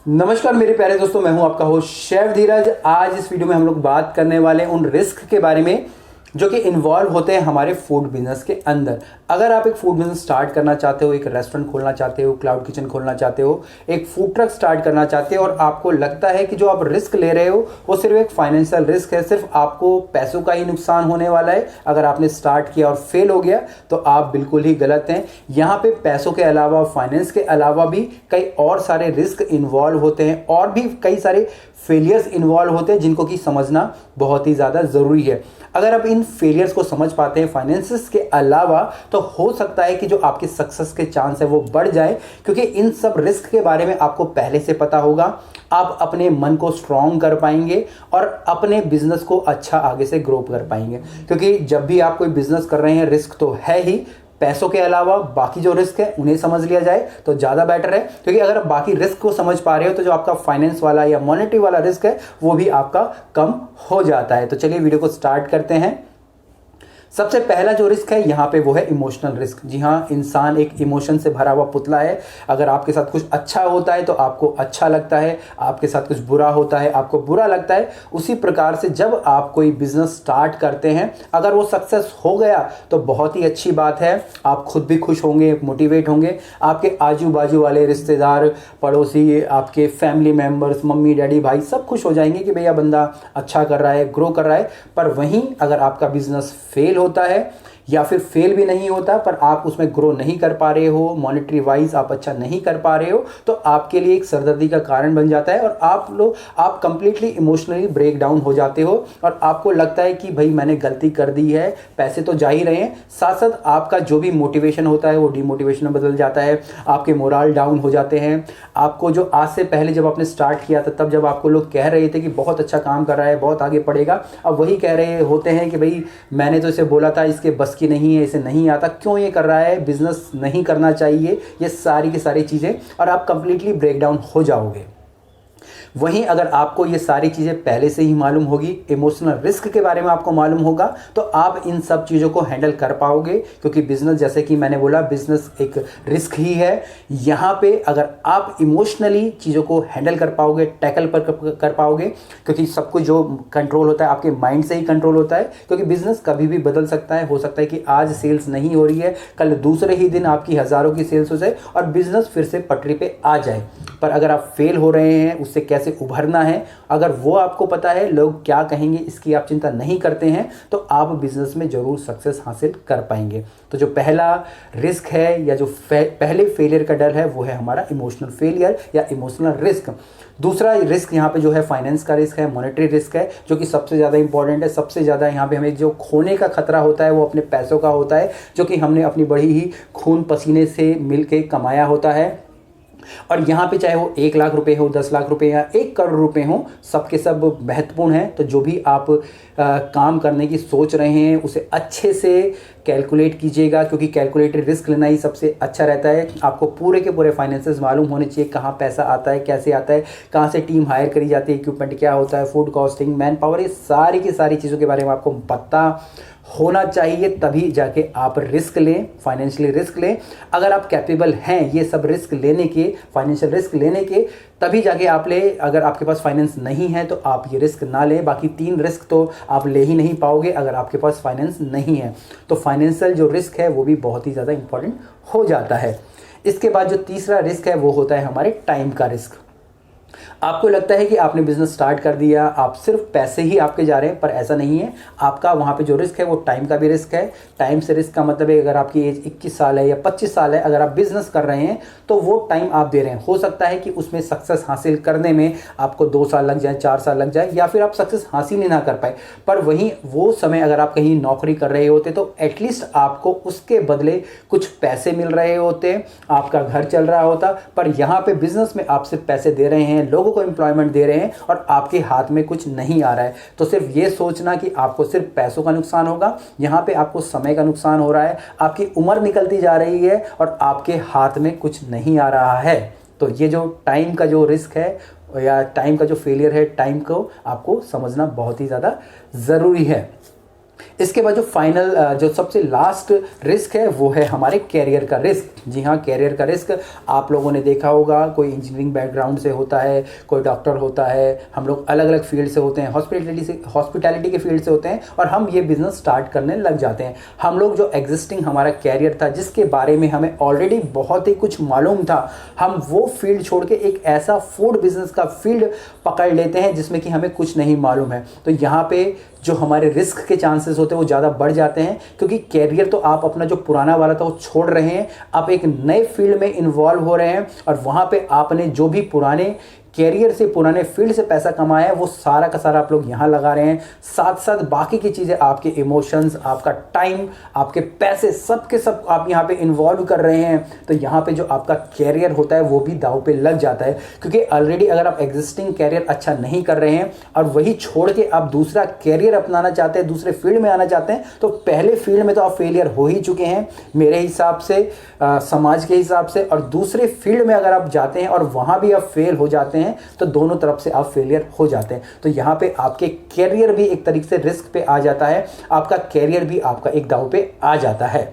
नमस्कार मेरे प्यारे दोस्तों, मैं हूं आपका होस्ट शेफ धीरज। आज इस वीडियो में हम लोग बात करने वाले हैं उन रिस्क के बारे में जो कि इन्वॉल्व होते हैं हमारे फूड बिजनेस के अंदर। अगर आप एक फूड बिजनेस स्टार्ट करना चाहते हो, एक रेस्टोरेंट खोलना चाहते हो, क्लाउड किचन खोलना चाहते हो, एक फूड ट्रक स्टार्ट करना चाहते हो और आपको लगता है कि जो आप रिस्क ले रहे हो वो सिर्फ एक फाइनेंशियल रिस्क है, सिर्फ आपको पैसों का ही नुकसान होने वाला है, अगर आपने स्टार्ट किया और फेल हो गया तो आप बिल्कुल ही गलत हैं। यहाँ पे पैसों के अलावा, फाइनेंस के अलावा भी कई और सारे रिस्क इन्वॉल्व होते हैं और भी कई सारे फेलियर्स इन्वॉल्व होते हैं जिनको कि समझना बहुत ही ज़्यादा ज़रूरी है। अगर आप इन फेलियर्स को समझ पाते हैं फाइनेंसिस के अलावा, तो हो सकता है कि जो आपके सक्सेस के चांस है वो बढ़ जाए, क्योंकि इन सब रिस्क के बारे में आपको पहले से पता होगा। आप अपने मन को स्ट्रांग कर पाएंगे और अपने बिजनेस को अच्छा आगे से ग्रो कर पाएंगे, क्योंकि जब भी आप कोई बिजनेस कर रहे हैं रिस्क तो है ही, पैसों के अलावा बाकी जो रिस्क है उन्हें समझ लिया जाए तो ज़्यादा बेटर है। क्योंकि अगर आप बाकी रिस्क को समझ पा रहे हो तो जो आपका फाइनेंस वाला या मॉनेटरी वाला रिस्क है वो भी आपका कम हो जाता है। तो चलिए वीडियो को स्टार्ट करते हैं। सबसे पहला जो रिस्क है यहाँ पे वो है इमोशनल रिस्क। जी हाँ, इंसान एक इमोशन से भरा हुआ पुतला है। अगर आपके साथ कुछ अच्छा होता है तो आपको अच्छा लगता है, आपके साथ कुछ बुरा होता है आपको बुरा लगता है। उसी प्रकार से जब आप कोई बिजनेस स्टार्ट करते हैं, अगर वो सक्सेस हो गया तो बहुत ही अच्छी बात है, आप खुद भी खुश होंगे, मोटिवेट होंगे, आपके आजू बाजू वाले रिश्तेदार, पड़ोसी, आपके फैमिली मेम्बर्स, मम्मी डैडी भाई सब खुश हो जाएंगे कि भैया बंदा अच्छा कर रहा है, ग्रो कर रहा है। पर वहीं अगर आपका बिजनेस फेल होता है या फिर फेल भी नहीं होता पर आप उसमें ग्रो नहीं कर पा रहे हो, मॉनेटरी वाइज आप अच्छा नहीं कर पा रहे हो, तो आपके लिए एक सरदर्दी का कारण बन जाता है और आप कंप्लीटली इमोशनली ब्रेक डाउन हो जाते हो और आपको लगता है कि भाई मैंने गलती कर दी है। पैसे तो जा ही रहे हैं, साथ साथ आपका जो भी मोटिवेशन होता है वो डिमोटिवेशन में बदल जाता है, आपके मोरल डाउन हो जाते हैं। आपको जो आज से पहले जब आपने स्टार्ट किया था तब जब आपको लोग कह रहे थे कि बहुत अच्छा काम कर रहा है, बहुत आगे पड़ेगा, अब वही कह रहे होते हैं कि भाई मैंने तो इसे बोला था, इसके बस की नहीं है, इसे नहीं आता, क्यों ये कर रहा है, बिजनेस नहीं करना चाहिए, ये सारी की सारी चीज़ें, और आप कंप्लीटली ब्रेक डाउन हो जाओगे। वहीं अगर आपको ये सारी चीज़ें पहले से ही मालूम होगी, इमोशनल रिस्क के बारे में आपको मालूम होगा, तो आप इन सब चीज़ों को हैंडल कर पाओगे। क्योंकि बिजनेस, जैसे कि मैंने बोला, बिजनेस एक रिस्क ही है। यहाँ पे अगर आप इमोशनली चीज़ों को हैंडल कर पाओगे, टैकल कर पाओगे, क्योंकि सब कुछ जो कंट्रोल होता है आपके माइंड से ही कंट्रोल होता है। क्योंकि बिजनेस कभी भी बदल सकता है, हो सकता है कि आज सेल्स नहीं हो रही है, कल दूसरे ही दिन आपकी हज़ारों की सेल्स हो जाए और बिजनेस फिर से पटरी पे आ जाए। पर अगर आप फेल हो रहे हैं, उससे कैसे उभरना है, अगर वो आपको पता है, लोग क्या कहेंगे इसकी आप चिंता नहीं करते हैं, तो आप बिजनेस में जरूर सक्सेस हासिल कर पाएंगे। तो जो पहला रिस्क है या जो पहले फेलियर का डर है वो है हमारा इमोशनल फेलियर या इमोशनल रिस्क। दूसरा रिस्क यहाँ पे जो है फाइनेंस का रिस्क है, मॉनेटरी रिस्क है, जो कि सबसे ज़्यादा इंपॉर्टेंट है। सबसे ज़्यादा यहाँ पे हमें जो खोने का खतरा होता है वो अपने पैसों का होता है, जो कि हमने अपनी बड़ी ही खून पसीने से मिल के कमाया होता है। और यहाँ पे चाहे वो 1 लाख रुपए हो, 10 लाख रुपए या 1 करोड़ रुपए हो, सबके सब महत्वपूर्ण हैं। तो जो भी आप काम करने की सोच रहे हैं उसे अच्छे से कैलकुलेट कीजिएगा, क्योंकि कैलकुलेटेड रिस्क लेना ही सबसे अच्छा रहता है। आपको पूरे के पूरे फाइनेंसेस मालूम होने चाहिए, कहाँ पैसा आता है, कैसे आता है, कहाँ से टीम हायर करी जाती है, इक्विपमेंट क्या होता है, फूड कॉस्टिंग, मैन पावर, ये सारी की सारी चीज़ों के बारे में आपको पता होना चाहिए। तभी जाके आप रिस्क लें, फाइनेंशियली रिस्क लें। अगर आप कैपेबल हैं ये सब रिस्क लेने के, फाइनेंशियल रिस्क लेने के, तभी जाके आप ले। अगर आपके पास फाइनेंस नहीं है तो आप ये रिस्क ना लें। बाकी 3 रिस्क तो आप ले ही नहीं पाओगे अगर आपके पास फाइनेंस नहीं है। तो फाइनेंशियल जो रिस्क है वो भी बहुत ही ज़्यादा इंपॉर्टेंट हो जाता है। इसके बाद जो तीसरा रिस्क है वो होता है हमारे टाइम का रिस्क। आपको लगता है कि आपने बिजनेस स्टार्ट कर दिया, आप सिर्फ पैसे ही आपके जा रहे हैं, पर ऐसा नहीं है। आपका वहाँ पे जो रिस्क है वो टाइम का भी रिस्क है। टाइम से रिस्क का मतलब है अगर आपकी एज 21 साल है या 25 साल है, अगर आप बिजनेस कर रहे हैं तो वो टाइम आप दे रहे हैं। हो सकता है कि उसमें सक्सेस हासिल करने में आपको 2 साल लग जाए, 4 साल लग जाए, या फिर आप सक्सेस हासिल ही ना कर पाए। पर वहीं वो समय अगर आप कहीं नौकरी कर रहे होते तो एटलीस्ट आपको उसके बदले कुछ पैसे मिल रहे होते, आपका घर चल रहा होता। पर यहाँ पे बिजनेस में आप सिर्फ पैसे दे रहे हैं, लोगों को एम्प्लॉयमेंट दे रहे हैं और आपके हाथ में कुछ नहीं आ रहा है। तो सिर्फ ये सोचना कि आपको सिर्फ पैसों का नुकसान होगा, यहाँ पे आपको समय का नुकसान हो रहा है, आपकी उम्र निकलती जा रही है और आपके हाथ में कुछ नहीं आ रहा है। तो ये जो टाइम का जो रिस्क है या टाइम का जो फेलियर है, टाइम को आपको समझना बहुत ही ज़्यादा ज़रूरी है। इसके बाद जो फाइनल जो सबसे लास्ट रिस्क है वो है हमारे कैरियर का रिस्क। जी हाँ, कैरियर का रिस्क आप लोगों ने देखा होगा, कोई इंजीनियरिंग बैकग्राउंड से होता है, कोई डॉक्टर होता है, हम लोग अलग अलग फील्ड से होते हैं, हॉस्पिटैलिटी के फील्ड से होते हैं और हम ये बिजनेस स्टार्ट करने लग जाते हैं। हम लोग जो एग्जिस्टिंग हमारा कैरियर था, जिसके बारे में हमें ऑलरेडी बहुत ही कुछ मालूम था, हम वो फील्ड छोड़ के एक ऐसा फूड बिजनेस का फील्ड पकड़ लेते हैं जिसमें कि हमें कुछ नहीं मालूम है। तो यहाँ पे जो हमारे रिस्क के चांसेस होते हैं वो ज़्यादा बढ़ जाते हैं, क्योंकि कैरियर तो आप अपना जो पुराना वाला था वो छोड़ रहे हैं, आप एक नए फील्ड में इन्वॉल्व हो रहे हैं और वहाँ पे आपने जो भी पुराने कैरियर से, पुराने फील्ड से पैसा कमाया है वो सारा का सारा आप लोग यहाँ लगा रहे हैं। साथ साथ बाकी की चीज़ें, आपके इमोशंस, आपका टाइम, आपके पैसे, सब के सब आप यहाँ पे इन्वॉल्व कर रहे हैं। तो यहाँ पे जो आपका कैरियर होता है वो भी दांव पे लग जाता है, क्योंकि ऑलरेडी अगर आप एग्जिस्टिंग कैरियर अच्छा नहीं कर रहे हैं और वही छोड़ के आप दूसरा कैरियर अपनाना चाहते हैं, दूसरे फील्ड में आना चाहते हैं, तो पहले फील्ड में तो आप फेलियर हो ही चुके हैं मेरे हिसाब से, समाज के हिसाब से। और दूसरे फील्ड में अगर आप जाते हैं और वहाँ भी आप फेल हो जाते हैं तो दोनों तरफ से आप फेलियर हो जाते हैं। तो यहाँ पे आपके कैरियर भी एक तरीके से रिस्क पे आ जाता है, आपका कैरियर भी आपका एक दांव पे आ जाता है।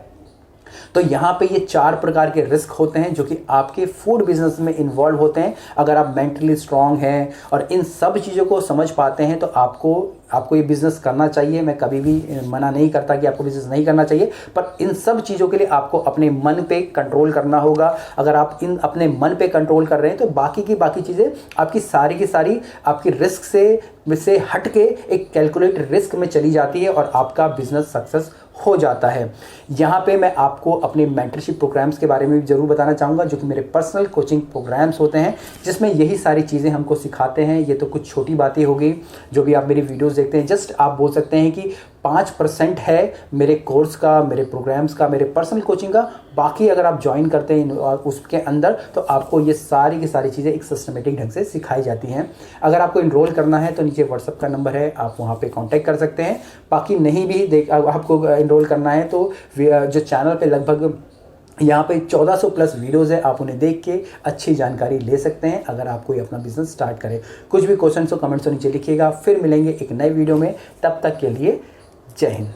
तो यहाँ पे ये 4 प्रकार के रिस्क होते हैं जो कि आपके फूड बिजनेस में इन्वॉल्व होते हैं। अगर आप मेंटली स्ट्रांग हैं और इन सब चीज़ों को समझ पाते हैं तो आपको ये बिज़नेस करना चाहिए। मैं कभी भी मना नहीं करता कि आपको बिज़नेस नहीं करना चाहिए, पर इन सब चीज़ों के लिए आपको अपने मन पे कंट्रोल करना होगा। अगर आप इन अपने मन पे कंट्रोल कर रहे हैं तो बाकी की चीज़ें आपकी सारी की सारी आपकी रिस्क से हट के एक कैलकुलेटेड रिस्क में चली जाती है और आपका बिज़नेस सक्सेस हो जाता है। यहाँ पे मैं आपको अपने मेंटरशिप प्रोग्राम्स के बारे में भी ज़रूर बताना चाहूँगा, जो कि मेरे पर्सनल कोचिंग प्रोग्राम्स होते हैं, जिसमें यही सारी चीज़ें हमको सिखाते हैं। ये तो कुछ छोटी बातें हो गई जो भी आप मेरी वीडियोस देखते हैं, जस्ट आप बोल सकते हैं कि 5% है मेरे कोर्स का, मेरे प्रोग्राम्स का, मेरे पर्सनल कोचिंग का। बाकी अगर आप ज्वाइन करते हैं उसके अंदर तो आपको ये सारी की सारी चीज़ें एक सिस्टमेटिक ढंग से सिखाई जाती हैं। अगर आपको इनरोल करना है तो नीचे व्हाट्सअप का नंबर है, आप वहाँ पे कांटेक्ट कर सकते हैं। बाकी नहीं भी आपको इनरोल करना है तो जो चैनल पे लगभग यहाँ पे 1400 प्लस वीडियोज़ है, आप उन्हें देख के अच्छी जानकारी ले सकते हैं अगर आप कोई अपना बिजनेस स्टार्ट करें। कुछ भी क्वेश्चन हो कमेंट्स नीचे लिखिएगा। फिर मिलेंगे एक नए वीडियो में, तब तक के लिए जय हिंद।